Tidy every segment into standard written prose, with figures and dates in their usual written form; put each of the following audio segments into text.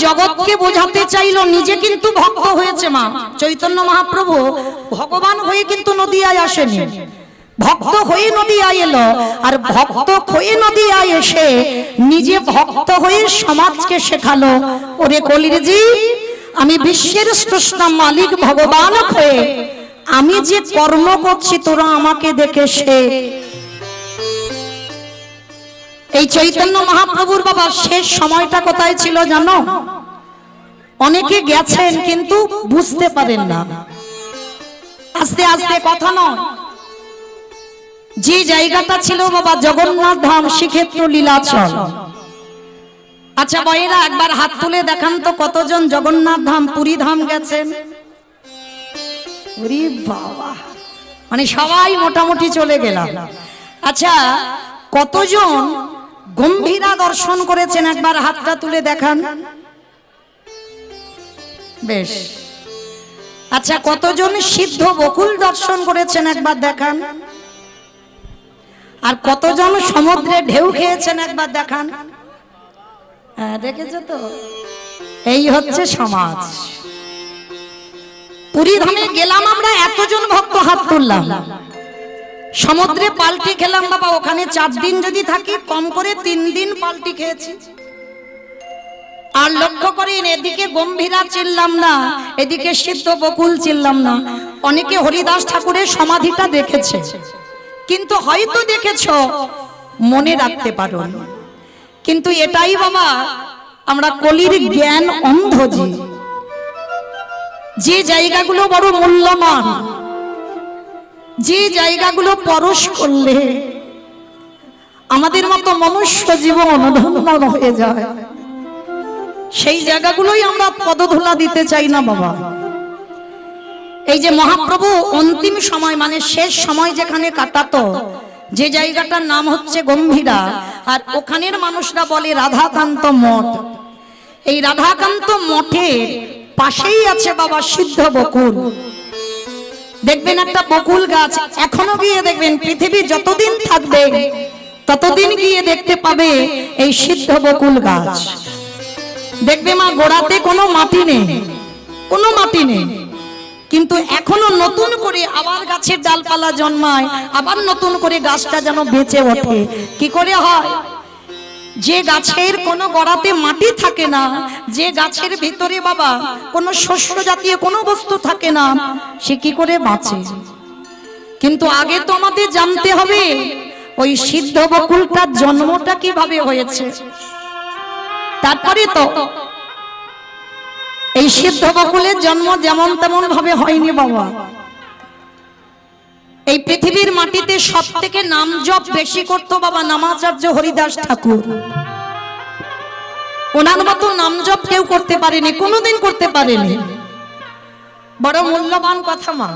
জগৎকে বোঝাতে চাইলো, নিজে কিন্তু ভক্ত হয়েছে। মা চৈতন্য মহাপ্রভু ভগবান হয়ে কিন্তু নদিয়ায় আসেনি, ভক্ত হয়ে নদিয়ায় এলো। আর ভক্ত হয়ে নদিয়ায় এসে নিজে ভক্ত হয়ে সমাজকে শেখালো, ওরে কলির জীব, আমি বিশ্বের স্রষ্টা মালিক ভগবান হয়ে আমি যে কর্ম করছি তোরা আমাকে দেখে শেখ। এই চৈতন্য মহাপ্রভুর বাবা শেষ সময়টা কোথায় ছিল জানো? অনেকে গেছেন কিন্তু বুঝতে পারেন না। আস্তে আস্তে কথা নয়, যে জায়গাটা ছিল বাবা জগন্নাথ ধাম, শ্রীক্ষেত্র, লীলাচল। আচ্ছা বয়েরা একবার হাত তুলে দেখান তো কতজন জগন্নাথ ধাম, পুরী ধাম গেছেন? ওরে বাবা, মানে সবাই মোটামুটি চলে গেলাম। আচ্ছা কতজন গম্ভীরা দর্শন করেছেন? একবার হাতটা তুলে দেখান। বেশ। আচ্ছা কতজন সিদ্ধ বকুল দর্শন করেছেন? একবার দেখান। আর কতজন সমুদ্রে ঢেউ খেয়েছেন? একবার দেখান। হ্যাঁ দেখেছো তো, এই হচ্ছে সমাজ। পুরী ধামে গেলাম আমরা, এতজন ভক্ত হাত তুললাম। সমুদ্রে পাল্টি খেলাম বাবা, ওখানে 4 দিন যদি থাকি কম করে 3 দিন পাল্টি খেয়েছি। আর লক্ষ্য করেন, এদিকে গম্ভীরা চিনলাম না, এদিকে সিদ্ধ বকুল চিনলাম না। অনেকে হরিদাস ঠাকুরের সমাধিটা দেখেছে, কিন্তু হয়তো দেখেছ মনে রাখতে পারো। কিন্তু এটাই বাবা আমরা কলির জ্ঞান অন্ধজি। যে জায়গাগুলো বড় মূল্যবান, যে জায়গাগুলো পরশ করলে আমাদের মতো মনুষ্য জীবন ধন্য হয়ে যায়, সেই জায়গাগুলোই আমরা পদধূলা দিতে চাই না বাবা। এই যে মহাপ্রভু অন্তিম সময় মানে শেষ সময় যেখানে কাটাতো, যে জায়গাটার নাম হচ্ছে গম্ভীরা, আর ওখানের মানুষরা বলে রাধাকান্ত মঠ। এই রাধাকান্ত মঠের পাশেই আছে বাবা সিদ্ধ বকুল। দেখবেন একটা বকুল গাছ, এখনো গিয়ে দেখবেন, পৃথিবী যতদিন থাকবে ততদিন গিয়ে দেখতে পাবে এই সিদ্ধ বকুল গাছ। দেখবে মা গোড়াতে কোনো মাটি নেই, কোনো মাটি নেই, কিন্তু এখনো নতুন করে আবার গাছের ডালপালা জন্মায়, আবার নতুন করে গাছটা যেন বেঁচে ওঠে। কি করে হয়? যে গাছের কোনো গোড়াতে মাটি থাকে না, যে গাছের ভিতরে বাবা কোনো শস্য জাতীয় কোনো বস্তু থাকে না, সে কি করে বাঁচে? কিন্তু আগে তো আমাদের জানতে হবে ওই সিদ্ধ বকুলটার জন্মটা কিভাবে হয়েছে। তারপরে তো এই সিদ্ধ বকুলের জন্ম যেমন তেমন ভাবে হয়নি বাবা। এই পৃথিবীর মাটিতে সব থেকে নাম জপ বেশি করতো বাবা নামাচার্য হরিদাস ঠাকুর। ওনার মতো নাম জপ কেউ করতে পারেনি, কোনোদিন করতে পারেনি। বড় মূল্যবান কথা মা,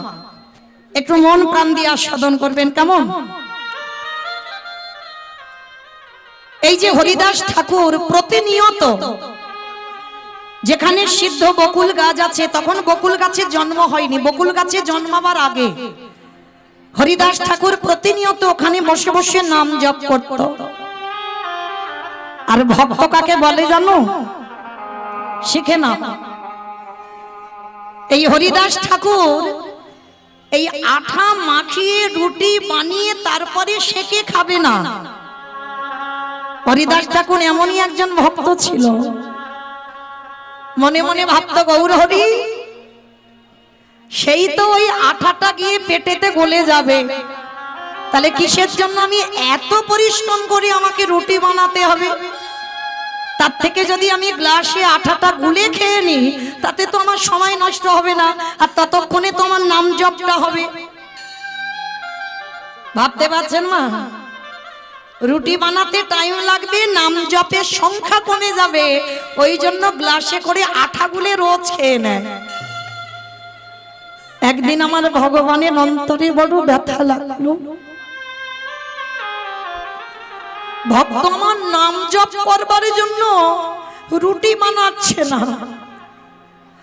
একটু মন প্রাণ দিয়ে আস্বাদন করবেন কেমন? এই যে হরিদাস ঠাকুর প্রতিনিয়ত যেখানে সিদ্ধ বকুল গাছ আছে, তখন বকুল গাছের জন্ম হয়নি, বকুল গাছে জন্মাবার আগে হরিদাস ঠাকুর প্রতিনিয়ত ওখানে বসে বসে নাম জপ করত। আর ভক্ত কাকে বলে জানো? শিখে না। এই হরিদাস ঠাকুর এই আঠা মাখিয়ে রুটি বানিয়ে তারপরে সেকে খাবে না। হরিদাস ঠাকুর এমনই একজন ভক্ত ছিল, মনে মনে ভাবতো গৌর হরি, সেই তো ওই আঠাটা গিয়ে পেটেতে গলে যাবে, তাহলে কিসের জন্য আমি এত পরিশ্রম করে আমাকে রুটি বানাতে হবে? তার থেকে যদি আমি গ্লাসে আঠাটা গুলে খেয়ে নিই, তাতে তো আমার সময় নষ্ট হবে না, আর ততক্ষণে তো আমার নাম জপটা হবে। ভাবতে পারছেন মা? রুটি বানাতে টাইম লাগবে, নাম জপের সংখ্যা কমে যাবে, ওই জন্য গ্লাসে করে আঠা গুলে রোজ খেয়ে নেয়। একদিন আমার ভগবানের অন্তরে বড় ব্যথা লাগলো, ভক্ত আমার নাম জপ করবার জন্য রুটি বানাচ্ছে না,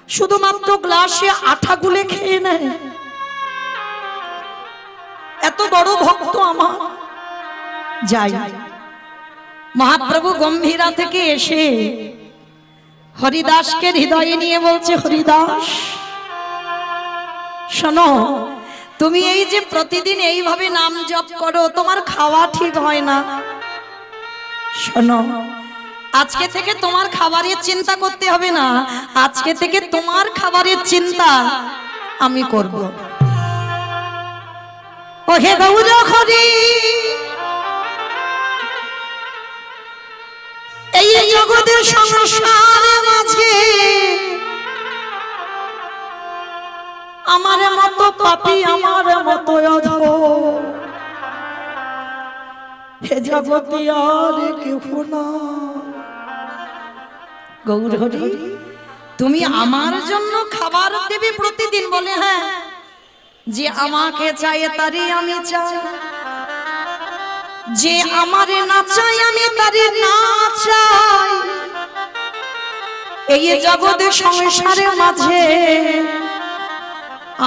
শুধুমাত্র গ্লাসে আঠা গুলে খেয়ে নেয়। এত বড় ভক্ত আমার। যাই, মহাপ্রভু গম্ভীরা থেকে এসে হরিদাসকে হৃদয়ে নিয়ে বলছে, হরিদাস শোনো, তুমি এই যে প্রতিদিন এইভাবে নাম জপ করো, তোমার খাওয়া ঠিক হয় না। শোনো, আজকে থেকে তোমার খাবারের চিন্তা করতে হবে না, আজকে থেকে তোমার খাবারের চিন্তা আমি করব। ও হে গৌর হরি, এই জগতের সংসারের মাঝে আমার মতো পাপী, আমার মতো অধম হে জগতে আর কেউ না। গৌর হরি, তুমি আমার জন্য খাবার দেবে প্রতিদিন? বলে হ্যাঁ, যে আমাকে চায় তারই আমি চাই, যে আমারে না চাই আমি তারে না চাই। এই জগতের সংসারের মাঝে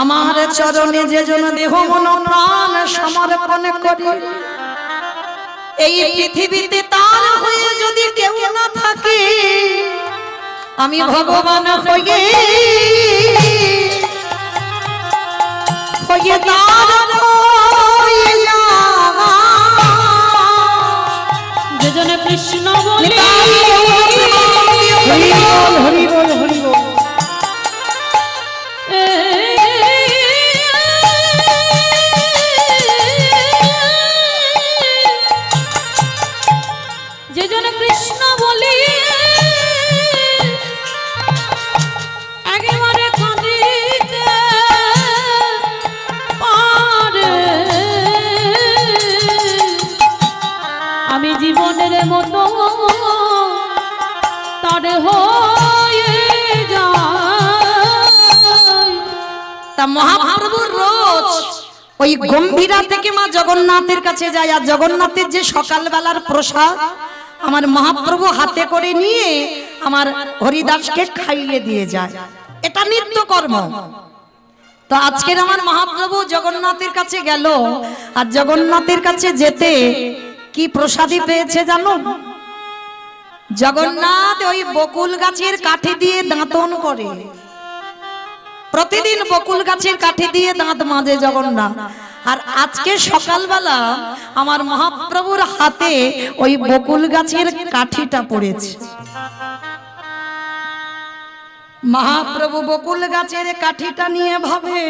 আমার চরণে যে জন দেহ মন প্রাণ সমর্পণ করে, এই পৃথিবীতে তার হয়ে যদি কেউ না থাকে, আমি ভগবান হয়ে তার যে জন কৃষ্ণ বলে। হরি বল, হরি বল, হরি বল। জীবনের মতো তার হয়ে যায়। তা মহাপ্রভু রোজ ওই গম্ভীরা থেকে মা জগন্নাথের কাছে যায়, আর জগন্নাথের যে সকালবেলার প্রসাদ আমার মহাপ্রভু হাতে করে নিয়ে আমার হরিদাসকে খাইয়ে দিয়ে যায়, এটা নিত্য কর্ম। তো আজকের আমার মহাপ্রভু জগন্নাথের কাছে গেল, আর জগন্নাথের কাছে যেতে কি প্রসাদী পেয়েছে জানো? জগন্নাথ ওই বকুল গাছের কাঠি দিয়ে দাঁতন করে, প্রতিদিন বকুল গাছের কাঠি দিয়ে দাঁত মাজে জগন্নাথ। আর আজকে সকালবেলা আমার মহাপ্রভুর হাতে ওই বকুল গাছের কাঠিটা পড়েছে। মহাপ্রভু বকুল গাছের কাঠিটা নিয়ে ভাবে,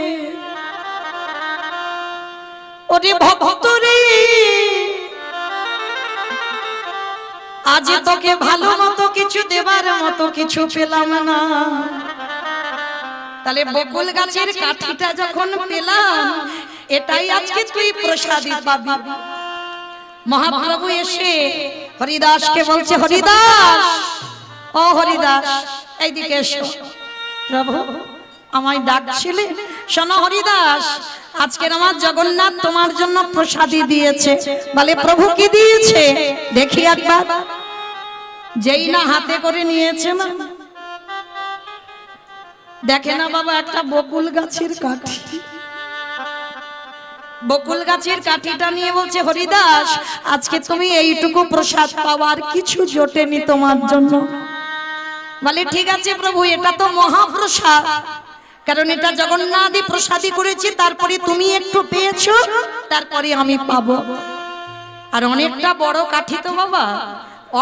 ওরে ভক্ত রে, আজ তোকে ভালো মতো কিছু দেবার মতো কিছু পেলাম না, তাহলে বকুল গাছের কাঠিটা যখন পেলাম, এটাই আজকে তুই প্রসাদী পাবি। মহাপ্রভু এসে হরিদাসকে বলছে, হরিদাস, ও হরিদাস এইদিকে এসো। প্রভু আমায় ডাকছিলে? শোনো হরিদাস, আজকের আমার জগন্নাথ তোমার জন্য প্রসাদী দিয়েছে। বলে প্রভু কি দিয়েছে দেখি একবার। যেই না হাতে করে নিয়েছে না, দেখে না বাবা একটা বকুল গাছের কাঠি, বকুল গাছের কাঠিটা নিয়ে বলছে, হরিদাস আজকে তুমি এইটুকু প্রসাদ পাওয়ার কিছু জোটেনি তোমার জন্য। বলে ঠিক আছে প্রভু, এটা তো মহাপ্রসাদ, কারণ এটা জগন্নাথই প্রসাদী করেছে, তারপরে তুমি একটু পেয়েছো, তারপরে আমি পাবো। আর অনেকটা বড় কাঠি তো বাবা,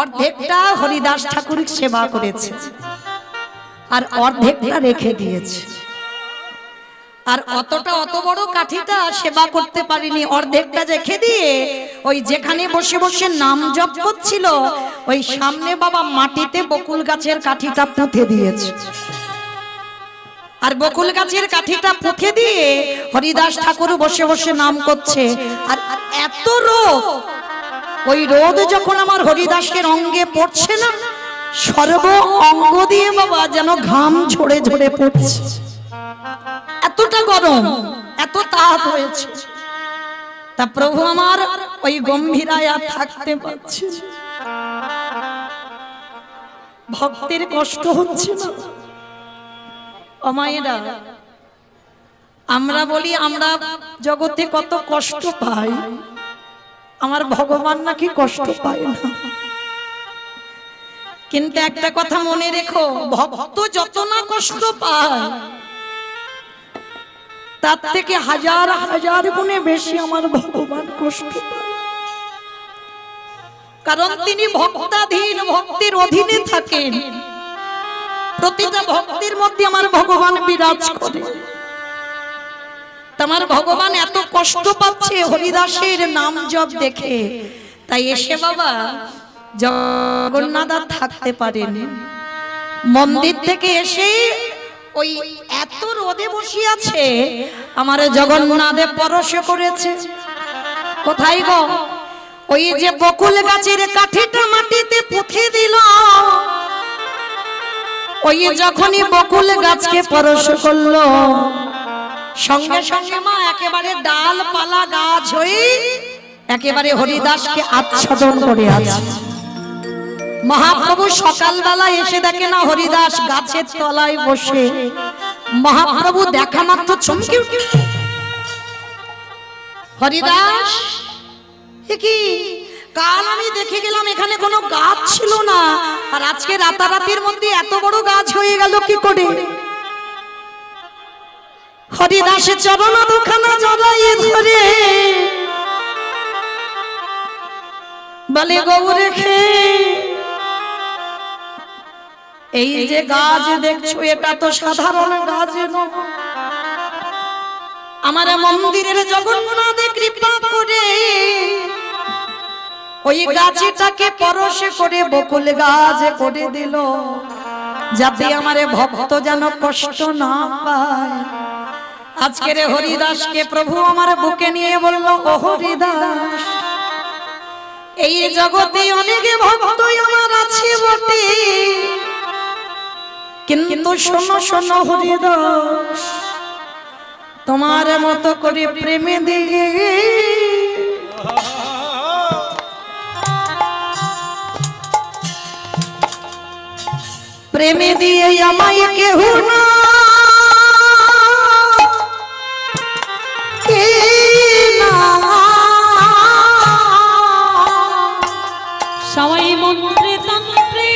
অর্ধেকটা হরিদাস ঠাকুর সেবা করেছে আর অর্ধেকটা রেখে দিয়েছে। আর অত বড় কাঠিটা সেবা করতে পারিনি, অর্ধেকটা রেখে দিয়ে ওই যেখানে বসে বসে নাম জপ করছিল ওই সামনে বাবা মাটিতে বকুল গাছের কাঠিটা পুঁতে দিয়েছে। আর বকুল গাছের কাঠিটা পুঁতে দিয়ে হরিদাস ঠাকুর বসে বসে নাম করছে। আর এত রোদ, ওই রোদ যখন আমার হরিদাসের অঙ্গে পড়ছে না, সর্ব অঙ্গ দিয়ে বাবা যেন ঘাম ঝরে ঝরে পড়ছে, এতটা গরম, এত তাপ হয়েছে। তা প্রভু আমার ওই গম্ভীরায় আর থাকতে পারছে, ভক্তের কষ্ট হচ্ছে না। ও মায়েরা, আমরা বলি আমরা জগতে কত কষ্ট পাই, আমার ভগবান নাকি কষ্ট পায় না। কিন্তু একটা কথা মনে রেখো, ভক্ত যত না কষ্ট পায় তার থেকে হাজার হাজার গুণে বেশি আমার ভগবান কষ্ট পায়। কারণ তিনি ভক্তাধীন, ভক্তির অধীনে থাকেন। প্রতিটা ভক্তির মধ্যে আমার ভগবান বিরাজ করে। তোমার ভগবান এত কষ্ট পাচ্ছে হরিদাসের নাম জপ দেখে, তাই এসে বাবা জগন্নাথ আর থাকতে পারেন। মন্দির থেকে এসে ওই এত রোদে বসে আছে, আমার জগন্নাথে পরশ করেছে। কোথায় গো? ওই যে বকুল গাছের কাঠিটা মাটিতে পুঁতে দিল, ওই যখনই বকুল গাছকে পরশ করলো, সঙ্গে সঙ্গে মা একেবারে ডালপালা গাছ হয়ে একেবারে হরিদাসকে আচ্ছাদন করে আছে। মহাপ্রভু সকালবেলা এসে দেখে না হরিদাস গাছের তলায় বসে। মহাপ্রভু দেখা মাত্র চমকে উঠে, হরিদাস কি কাল আমি দেখে গেলাম এখানে কোনো গাছ ছিল না, আর আজকে রাতারাতির মধ্যে এত বড় গাছ হয়ে গেল কি করে? হরিদাসের চরণ দুখানা জড়াইয়ে ধরে বলে, গৌরে খে এই যে গাছ দেখছো এটা তো সাধারণ গাছ নয়। আমার মন্দিরের জগন্নাথে কৃপা করে ওই গাছটাকে পরশ করে বকুল গাছ করে দিল, যাতে আমার ভক্ত যেন কষ্ট না পায়। আজকের হরিদাসকে প্রভু আমার বুকে নিয়ে বলল, ও হরিদাস, এই জগতে অনেক ভক্ত আমার আছে বটে, কিন্তু শোনো শোনো হরিদাস, তোমার মতো করে প্রেমে দিয়ে প্রেমে দিয়ে আমায় কেহ না সবাই মন্ত্রে তন্ত্রে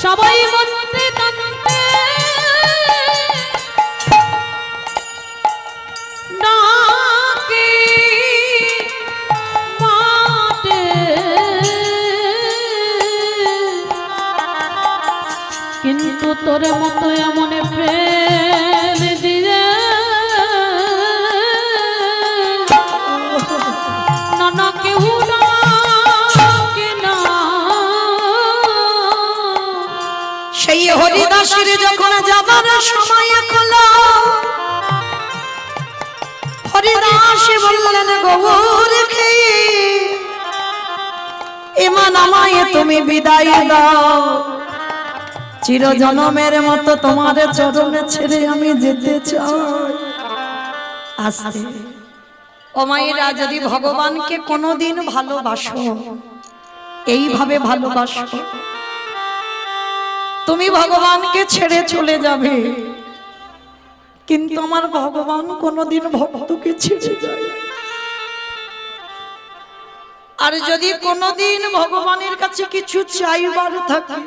সবাই মন্ত্রে তন্ত্রে ডাকে মাতে, কিন্তু তোর মতো এমন প্রেম দিয়ে না কেউ ডাকে না। সেই হরিদাসের যখন যাবার সময় হলো, হরিদাস বললেন, গৌর খেয়ে ইমান আমায় তুমি বিদায় দাও, চিরজনমের মতো তোমার চরণে ছেড়ে আমি যেতে চাই। আস্তে ও মায়েরা, যদি ভগবানকে কোনোদিন ভালোবাসো, এইভাবে ভালোবাসো, তুমি ভগবানকে ছেড়ে চলে যাবে, কিন্তু আমার ভগবান কোনোদিন ভক্তকে ছেড়ে যায়। আর যদি কোনোদিন ভগবানের কাছে কিছু চাইবার থাকে,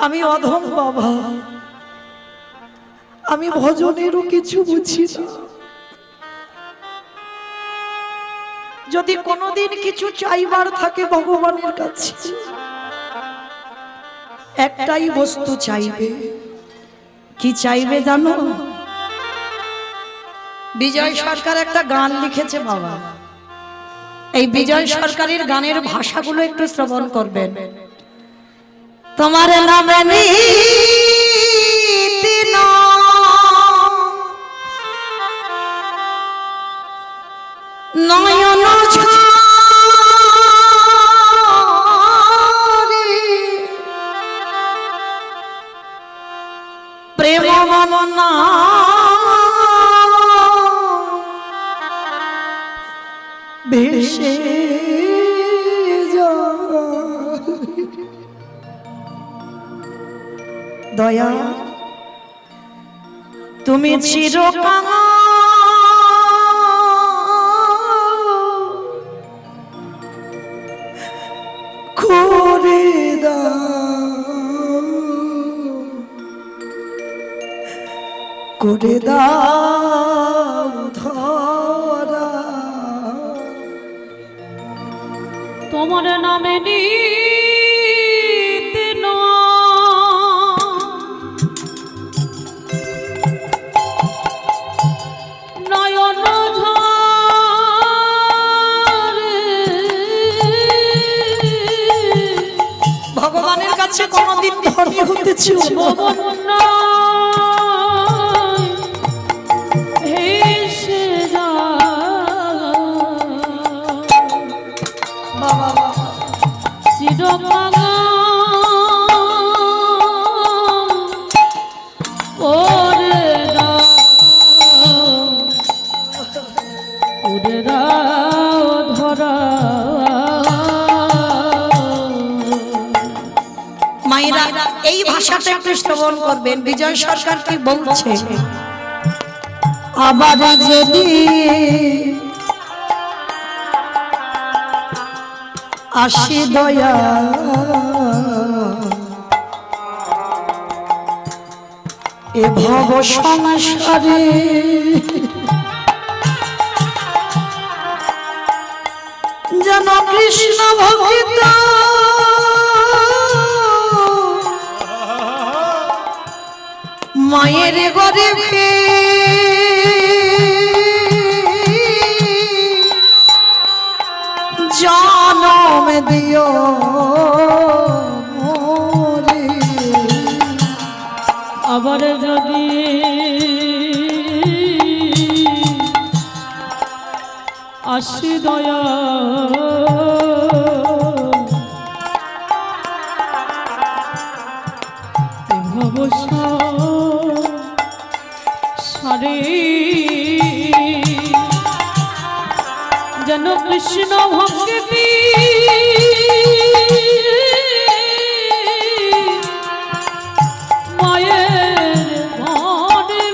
আমি অধম বাবা, আমি ভজনেরও কিছু বুঝি না, যদি কোনোদিন কিছু চাইবার থাকে ভগবানের কাছে, একটাই বস্তু চাইবে। কি চাইবে জানো? বিজয় সরকার একটা গান লিখেছে বাবা, এই বিজয় সরকারের গানের ভাষাগুলো একটু শ্রবণ করবেন। তোমার নামে নিতিন নয়ন প্রেম মনা ভেসে যায়। দয়া তুমি চিরকাল করে দাও ধরা তোমার নামে নিতে নয়ন ঝরে ভগবানের কাছে কোনদিন ধর্ম হতে ছিল না। হেসে যা চিরকাল ওরে দাও ধরা মায়েরা এই ভাষাটা একটু শ্রবণ করবেন। বিজয় সরকার কি বলছে, আবার যদি আসি দয়া এ ভব সংসারে যেন কৃষ্ণ ভক্ত মায়ের গরিবে জনম দিও মোরে। আবার যদি আসি দয়া সারে যেন কৃষ্ণ ভক্তি মায়ের মনে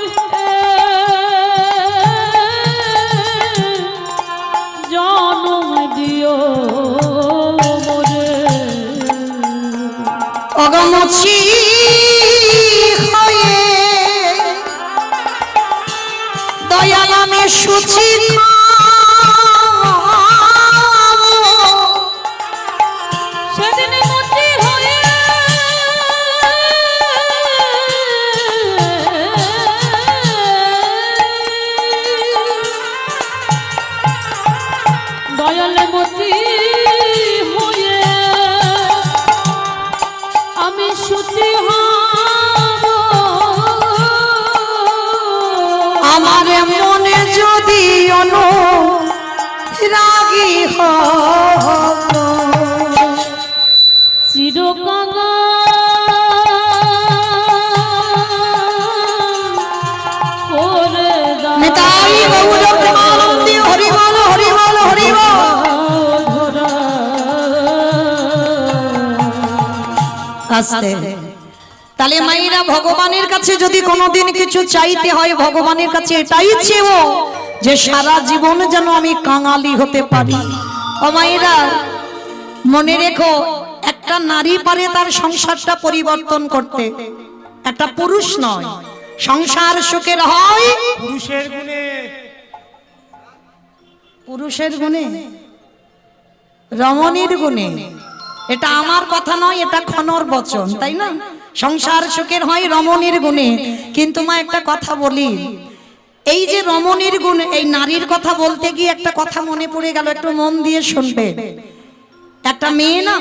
জনম দিও মোরে অগমছি হয়ে দয়াল আমি সুচি সেদিন মতি হয়ে দয়াল মতি হয়ে আমি সুচি হব আমার মনে যদি অনুরাগী হব চিরকাল করে দাও নিতাই গৌর প্রেমানন্দে হরি বল হরি বল হরি বল। ধরা আস্তে তাহলে মায়েরা ভগবানের কাছে যদি কোনোদিন কিছু চাইতে হয় ভগবানের কাছে এটাই চেয়েও যে সারা জীবন যেন আমি কাঙালি হতে পারি। ও মায়েরা মনে রেখো, একটা নারী পারে তার সংসারটা পরিবর্তন করতে, একটা পুরুষ নয়। সংসার সুখের হয় পুরুষের গুণে, পুরুষের গুণে, রমণীর গুণে। এটা আমার কথা নয়, এটা ক্ষণর বচন, তাই না? সংসার সুখের হয় রমণীর গুণে। কিন্তু মা একটা কথা বলি, এই যে রমণীর গুণ, এই নারীর কথা বলতে গিয়ে একটা কথা মনে পড়ে গেল, একটু মন দিয়ে শুনবে। একটা মেয়ে না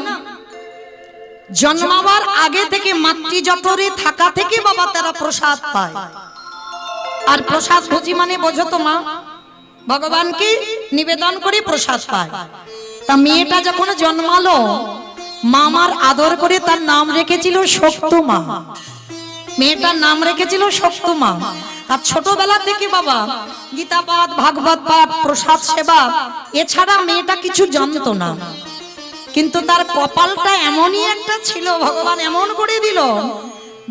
জন্মাবার আগে থেকে মাতৃজঠরে থাকা থেকে বাবা তারা প্রসাদ পায়। আর প্রসাদ ভোজি মানে বোঝো তো মা, ভগবানকে নিবেদন করে প্রসাদ পায়। তা মেয়েটা যখন জন্মালো মামার আদর করে তার নাম রেখেছিল শক্তমা। মেয়েটার নাম রেখেছিল শক্তমা। আর ছোটবেলা থেকে বাবা গীতা পাঠ, ভাগবত পাঠ, প্রসাদ সেবা এছাড়া মেয়েটা কিছু জানতো না। কিন্তু তার কপালটা এমনই একটা ছিল, ভগবান এমন করে দিল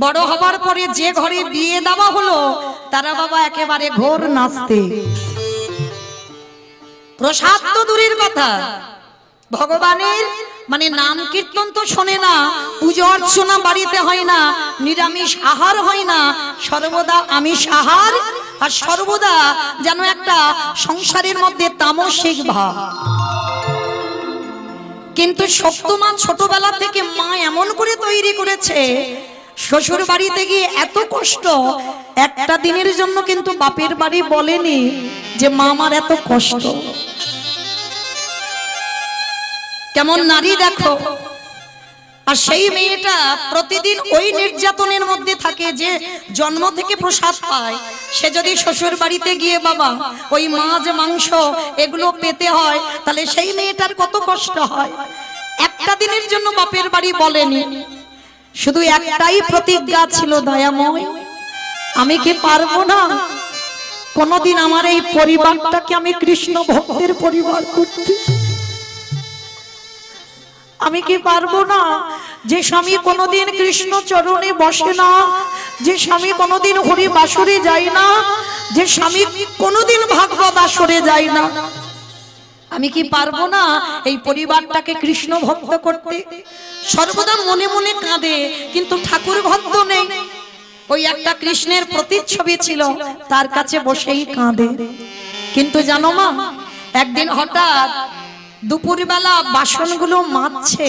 বড় হবার পরে যে ঘরে বিয়ে দেওয়া হলো তারা বাবা একেবারে ঘোর নাচতে। প্রসাদ তো দূরের কথা, ভগবানের মানে নাম কীর্তন তো শোনে না, পুজো অর্চনা বাড়িতে হয় না, নিরামিষ আহার হয় না, সর্বদা আমিষ আহার, আর সর্বদা যেন একটা সংসারের মধ্যে তামসিক ভাব। কিন্তু সপ্তমা ছোটবেলা থেকে মা এমন করে তৈরি করেছে, শ্বশুর বাড়িতে গিয়ে এত কষ্ট, একটা দিনের জন্য কিন্তু বাপের বাড়ি বলেনি যে মা আমার এত কষ্ট। কেমন নারী দেখো। আর সেই মেয়েটা প্রতিদিন ওই নির্যাতনের মধ্যে থাকে, যে জন্ম থেকে প্রসাদ পায়, সে যদি শ্বশুর বাড়িতে গিয়ে বাবা ওই মাছ মাংস এগুলো পেতে হয়, তাহলে সেই মেয়েটার কত কষ্ট হয়। একটা দিনের জন্য বাপের বাড়ি বলেনি, শুধু একটাই প্রতিজ্ঞা ছিল, দয়াময় আমি কি পারবো না কোনদিন আমার এই পরিবারটাকে আমি কৃষ্ণ ভক্তের পরিবার করতে? আমি কি পারবো না যে স্বামী কোনোদিন কৃষ্ণ চরণে বসে না, যে স্বামী কোনোদিন হরি বাসরে যায় না, যে স্বামী কোনোদিন ভাগবত আসরে যায় না, আমি কি পারবো না এই পরিবারটাকে কৃষ্ণ ভক্ত করতে? সর্বদা মনে মনে কাঁদে, কিন্তু ঠাকুর ভক্ত নেই। ওই একটা কৃষ্ণের প্রতিচ্ছবি ছিল, তার কাছে বসেই কাঁদে। কিন্তু জানো মা, একদিন হঠাৎ দুপুরবেলা বাসনগুলো মাজছে,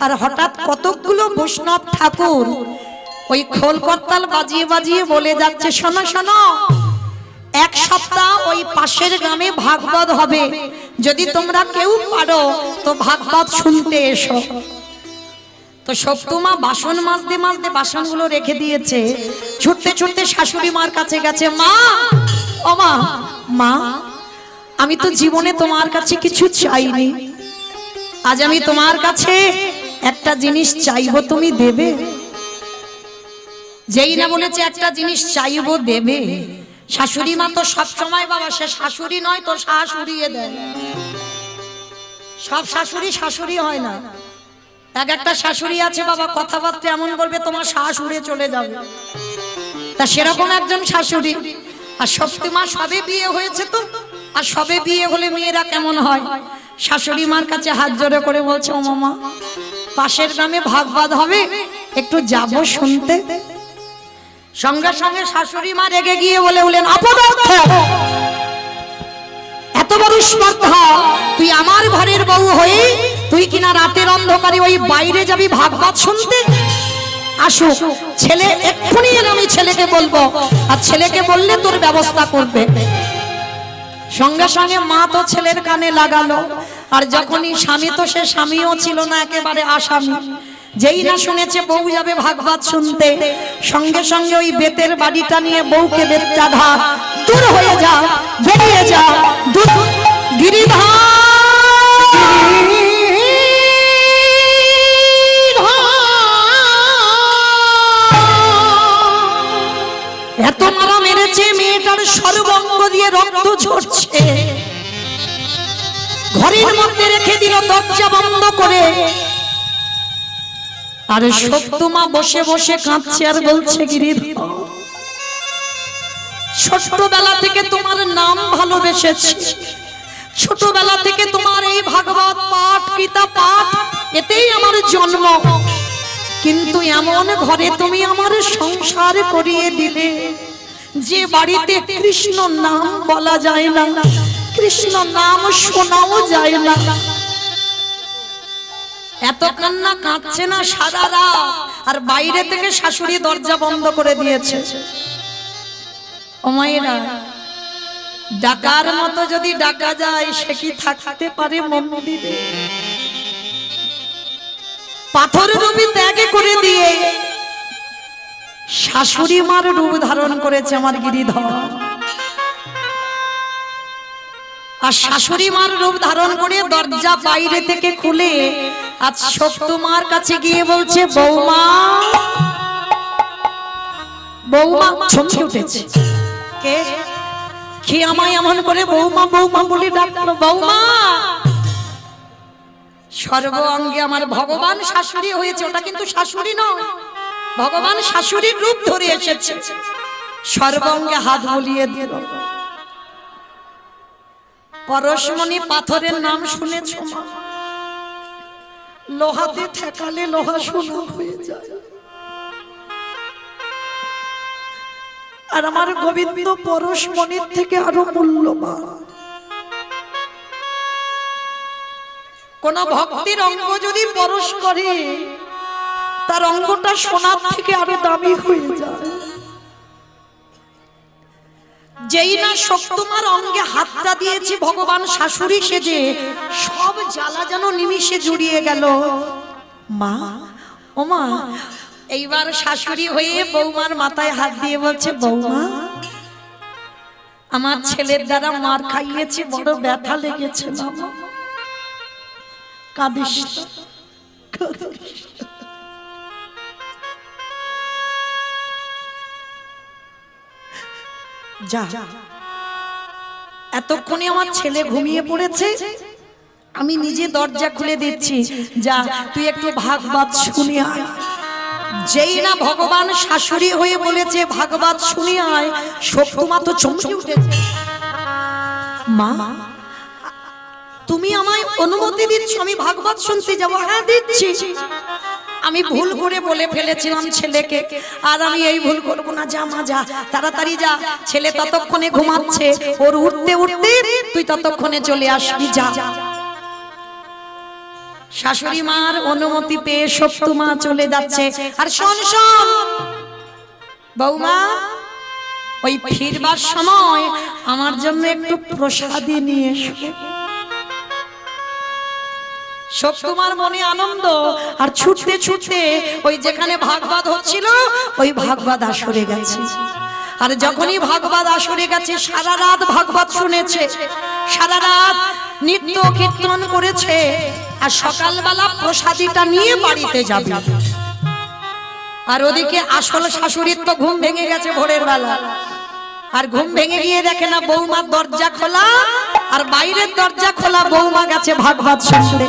আর হঠাৎ কতকগুলো বৈষ্ণব ঠাকুর ওই খোল করতাল বাজিয়ে বাজিয়ে বলে যাচ্ছে, শোনো শোনো, এক সপ্তাহ ওই পাশের গ্রামে ভাগবত হবে, যদি তোমরা কেউ পারো তো ভাগবত শুনতে এসো। তো সপ্তমা বাসন মাজতে মাজতে বাসনগুলো রেখে দিয়েছে, ছুটতে ছুটতে শাশুড়ি মার কাছে গেছে, মা ও মা, মা আমি তো জীবনে তোমার কাছে কিছু চাইনি, আজ আমি তোমার কাছে একটা জিনিস চাইবো, তুমি দেবে? যেই না বলেছে একটা জিনিস চাইবো দেবে, শাশুড়ি মা তো সব সময় বাবা, সে শাশুড়ি নয় তো শ্বাস উড়িয়ে দেয়। সব শাশুড়ি শাশুড়ি হয় না, এক একটা শাশুড়ি আছে বাবা কথাবার্তা এমন বলবে তোমার শ্বাস উড়ে চলে যাবে। তা সেরকম একজন শাশুড়ি। আর সপ্তমা সবে বিয়ে হয়েছে তো, আর সবে বিয়ে হলে মেয়েরা কেমন হয়, শাশুড়ি মার কাছে হাত জোড়ে করে বলছে, ও মামা পাশের গ্রামে ভাগবত হবে, একটু যাব শুনতে। সঙ্গে সঙ্গে শাশুড়ি মা রেগে গিয়ে বললেন, অপদার্থ, এত বড় স্পর্ধা, তুই আমার ঘরের বউ হয়ে তুই কিনা রাতের অন্ধকারে ওই বাইরে যাবি ভাগবত শুনতে? আসো ছেলে এক্ষুনি এনে আমি ছেলেকে বলবো, আর ছেলেকে বললে তোর ব্যবস্থা করবে। সঙ্গে সঙ্গে মা তো ছেলের কানে লাগালো, আর যখনই স্বামী তো সে স্বামীও ছিল না, একেবারে আসামি। যেই না শুনেছে বউ যাবে ভাগবত শুনতে, সঙ্গে সঙ্গে ওই বেতের বাড়িটা নিয়ে বউকে বেতটা ধা, দূর হয়ে যা, বেরিয়ে যা, গিরিধর এত মারা মেরেছে, মেয়েটার সর্বঙ্গ দিয়ে রক্ত ঝরছে, ঘরের মধ্যে রেখে দিল দরজা বন্ধ করে। আর সপ্তমা বসে বসে কাঁদছে আর বলছে, গিরিধর ছোটবেলা থেকে তোমার নাম ভালোবেসেছি, ছোটবেলা থেকে তোমার এই ভাগবত পাঠ গীতা পাঠ এতেই আমার জন্ম, কিন্তু এমন ঘরে তুমি আমার সংসার করিয়ে দিলে যে বাড়িতে কৃষ্ণ নাম বলা যায় না, কৃষ্ণ নাম শোনাও যায় না। এত কান্না কাঁদছে না সারা রাত, আর বাইরে থেকে শাশুড়ি দরজা বন্ধ করে দিয়েছে। ও মায়েরা, ডাকার মতো যদি ডাকা যায় সে কি থাকতে পারে মন্দিরে? পাথর রূপে ত্যাগ করে দিয়ে শাশুড়ি মার রূপ ধারণ করেছে আমার গিরিধর। আর শাশুড়ি মার রূপ ধারণ করে দরজা বাইরে থেকে খুলে আজ সপ্তমার কাছে গিয়ে বলছে, বৌমা, বৌমা। চমকে উঠেছে, কে কি আমায় এমন করে বৌমা বৌমা বলে ডাকলো? বৌমা, সর্ব অঙ্গে আমার ভগবান শাশুড়ি হয়েছে, ওটা কিন্তু শাশুড়ি নয়, ভগবান শাশুড়ির রূপ ধরে এসেছে, সর্বাঙ্গে হাত বুলিয়ে দিল। পরশমণি পাথরের নাম শুনেছ মা? লোহাতে ঠেকালে লোহা সোনা হয়ে যায়। আর আমার গোবিন্দ পরশমণির থেকে আরো মূল্যবান। কোন ভক্তির অঙ্গ যদি পরশ করে, তার অঙ্গটা সোনার থেকে আরো দামি হয়ে যায়। যেই না শক্তমার অঙ্গে হাতটা দিয়েছে ভগবান শাশুড়ি সেজে, সব জ্বালা যেন নিমিষে জুড়িয়ে গেল। মা, ও মা, এইবার শাশুড়ি হয়ে বৌমার মাথায় হাত দিয়ে বলছে, বৌমা, আমার ছেলের দ্বারা মার খাইয়েছি, বড় ব্যথা লেগেছে না, কাঁদিস না, কাঁদিস না। যা, এতক্ষণে আমার ছেলে ঘুমিয়ে পড়েছে, আমি নিজে দরজা খুলে দিচ্ছি, যা তুই একটু ভাগবত শুনে আয়। যেই না ভগবান শাশুড়ি হয়ে বলেছে ভাগবত শুনে আয়, শক্তিমা তো চমকে উঠেছে। মা, তুমি আমায় অনুমতি দিচ্ছ আমি ভাগবত শুনতে যাব? হ্যাঁ, দিচ্ছি। আমি ভুল করে বলে ফেলেছিলাম ছেলেকে, আর আমি এই ভুল করব না। যা মা, যা, তাড়াতাড়ি যা, ছেলে ততক্ষণে ঘুমাচ্ছে, ওর উঠতে উঠতে তুই ততক্ষণে চলে আসবি, যা। শাশুড়ি মার অনুমতি পেয়ে শক্তিমা চলে যাচ্ছে। আর শোন শোন বৌমা, ওই ফিরবার সময় আমার জন্য একটু প্রসাদী নিয়ে এসো। শক্তিমার মনে আনন্দ, আর ছুটতে ছুটতে ওই যেখানে ভাগবত হচ্ছিল ওই ভাগবত আসরে গেছে। আর যখনই ভাগবত আসরে গেছে, সারা রাত ভাগবত শুনেছে, সারা রাত নিত্য কীর্তন করেছে, আর সকালবেলা প্রসাদীটা নিয়ে বাড়িতে যাবে। আর ওদিকে আসল শাশুড়ির তো ঘুম ভেঙে গেছে ভোরের বেলা। আর ঘুম ভেঙে গিয়ে দেখে না বৌমার দরজা খোলা, আর বাইরের দরজা খোলা, বৌমা গেছে ভাগবত শুনতে।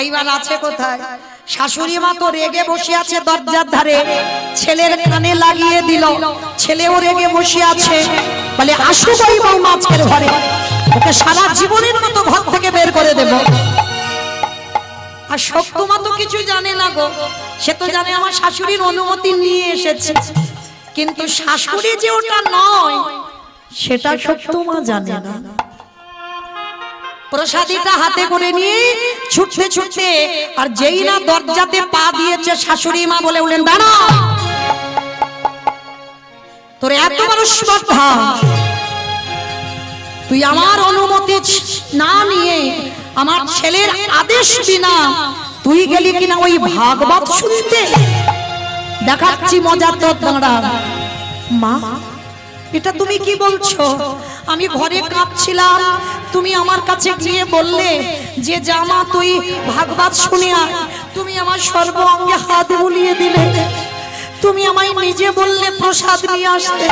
এইবার আছে কোথায়? শাশুড়ি মা তো রেগে বসে আছে দরজার ধারে, ছেলের কানে লাগিয়ে দিল, ছেলেও রেগে বসে আছে, বলে আসুক ওই বৌমা আজকের ঘরে, ওকে সারা জীবনের মতো ঘর থেকে বের করে দেব। আর শক্তিমা তো কিছু জানে না গো, সে তো জানে আমার শাশুড়ির অনুমতি নিয়ে এসেছে, কিন্তু শাশুড়ি যে ওটা নয় সেটা শক্তিমা জানে না। প্রসাদীটা হাতে করে নিয়ে ছুটতে ছুটতে, আর যেই না দরজাতে পা দিয়েছে শাশুড়ি মা বলে উঠলেন, দাঁড়া, তোর এত বড় স্পর্ধা, তুই আমার অনুমতি না নিয়ে, আমার ছেলের আদেশ বিনা তুই গেলি কিনা ওই ভাগবত শুনতে? দেখাচ্ছি মজা তোর, দাঁড়া। মা, এটা তুমি কি বলছো? আমি ঘরে কাঁদছিলাম, তুমি আমার কাছে গিয়ে বললে যে জামা তুই ভাগবত শুনে আয়, তুমি আমার সর্ব অঙ্গে হাত বুলিয়ে দিলে, তুমি আমায় নিজে বললে প্রসাদ নিয়ে আসতে,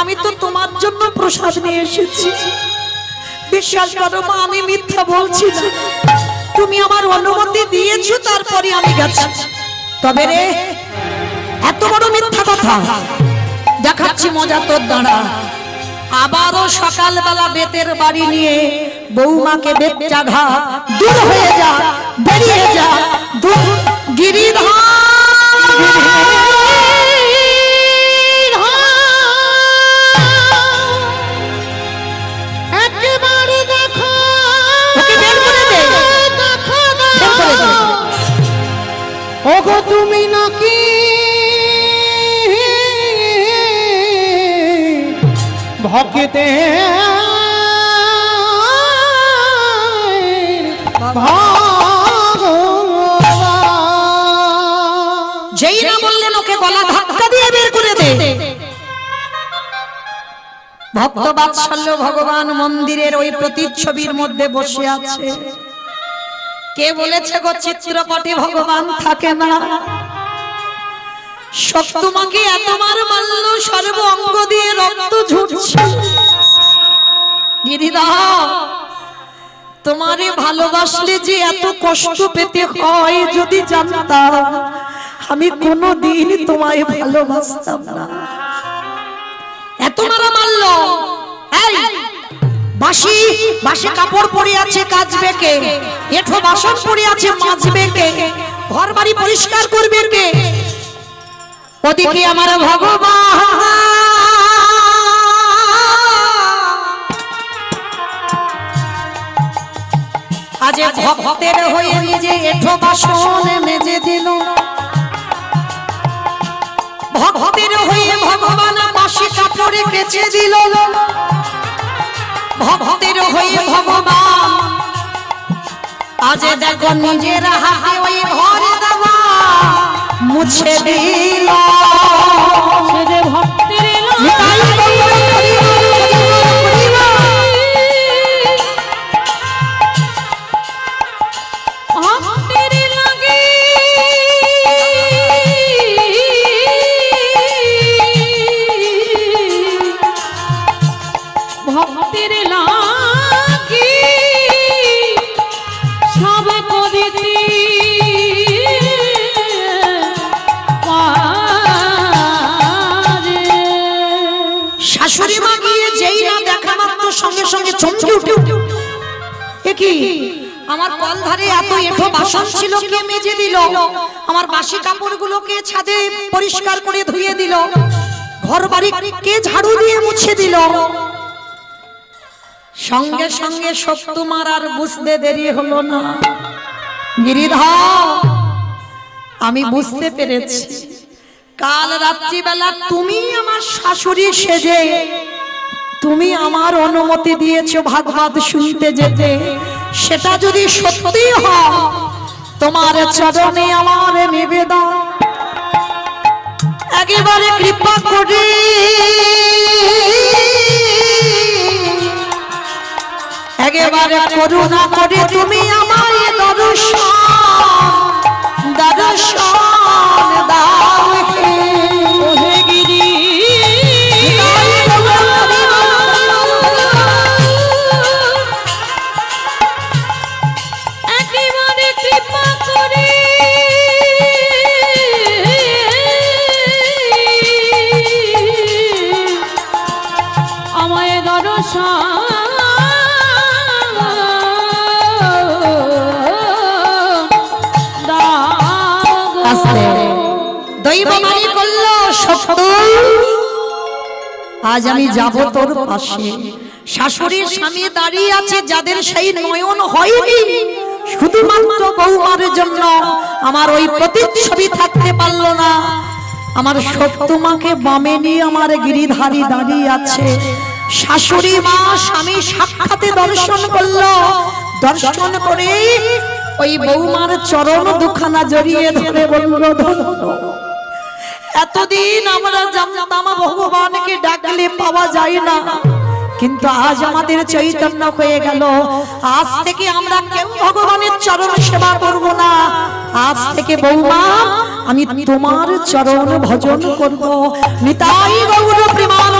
আমি তো তোমার জন্য প্রসাদ নিয়ে এসেছি। বিশ্বাস করো মা, আমি মিথ্যা বলছি না, তুমি আমার অনুমতি দিয়েছো, তারপরে আমি গেছি। তবে রে, এত বড় মিথ্যা কথা, দেখাচ্ছি মজা তোর, দাঁড়া। আবারও সকালবেলা বেতের বাড়ি নিয়ে বৌমাকে বেচ্চা ঘা, দূর হয়ে যা, বেরিয়ে যা, গিরিধর একেবারে দেখো, ওকে বের করে দে, দেখো না, বের করে দে। ওগো তুমি নাকি ভক্তে যেই না বললেন ওকে গলা ধাক্কা দিয়ে বের করে দে। ভক্ত বাৎসল্য ভগবান মন্দিরের ওই প্রতিচ্ছবির মধ্যে বসে আছে। কে বলেছে গো চিত্রপটে ভগবান থাকে না? শক্তিমাকে এতবার মারল, সর্ব অঙ্গ দিয়ে রক্ত ঝরছে। গিরিধর, তোমারে ভালোবাসলে যে এত কষ্ট পেতে হয় যদি জানতাম, আমি কোনোদিন তোমায় ভালোবাসতাম না। এত মারা মারলো। এই বাসি বাসি কাপড় পরে আছে কাচবে কে? এঠো বাসন পরে আছে মাজবে কে? ঘর বাড়ি পরিষ্কার করবে কে? ওদিকে আমার ভগবান আজ ভক্তের হয়ে নিজে এঠো বাসন মেজে দিল। ভক্তের হয়ে ভগবান বাসি কাপড়ে কেচে দিল। ভক্তের হয়ে ভগবান আজ দেখো নিজের হাতে ওই ঘরে দেওয়া মুছে দিল। ভক্তের ভক্তের লাগি সব করিতে শাশুড়ি মা গিয়ে যেই না দেখা মাত্র সঙ্গে সঙ্গে চমকে উঠে কি আমার কল ধারে এত এঁঠো বাসন ছিল কে মেজে দিল? আমার বাসি কাপড়গুলোকে ছাদে পরিষ্কার করে ধুয়ে দিল? ঘর বাড়ি কে ঝাড়ু দিয়ে মুছে দিল? সঙ্গে সঙ্গে সত্যমার আর বুঝতে দেরি হলো না। গিরিধর আমি বুঝতে পেরেছি কাল রাত্রিবেলা তুমি আমার শাশুড়ি সেজে তুমি আমার অনুমতি দিয়েছো ভাগবত শুনতে যেতে। সেটা যদি সত্যি হয় তোমার চরণে আমার নিবেদন, একেবারে কৃপা করে একেবারে করুণা করে তুমি আমার দর্শন দাও হে গিরি। একেবারে কৃপা করে আমায় দর্শন দৈববাণী করল সত্য। আজ আমি যাব তোর পাশে। শাশুড়ির স্বামী দাঁড়িয়ে আছে যাদের সেই নয়ন হয়নি, শুধুমাত্র বৌমার জন্য আমার ওই প্রতিচ্ছবি থাকতে পারলো না। আমার সত্যমাকে বামে নিয়ে আমার গিরিধারী দাঁড়িয়ে আছে। শাশুড়ি মা স্বামী সাক্ষাতে দর্শন করলো। দর্শন করে ওই বৌমার চরণ দুখানা জড়িয়ে ধরে বলল, এতদিন আমরা জানতাম ভগবানকে ডাকলে পাওয়া যায় না, কিন্তু আজ আমাদের চৈতন্য হয়ে গেল। আজ থেকে আমরা কেউ ভগবানের চরণ সেবা করব না। আজ থেকে বৌমা আমি তোমার চরণ ভজন করব। নিতাই গৌর প্রেমানন্দ।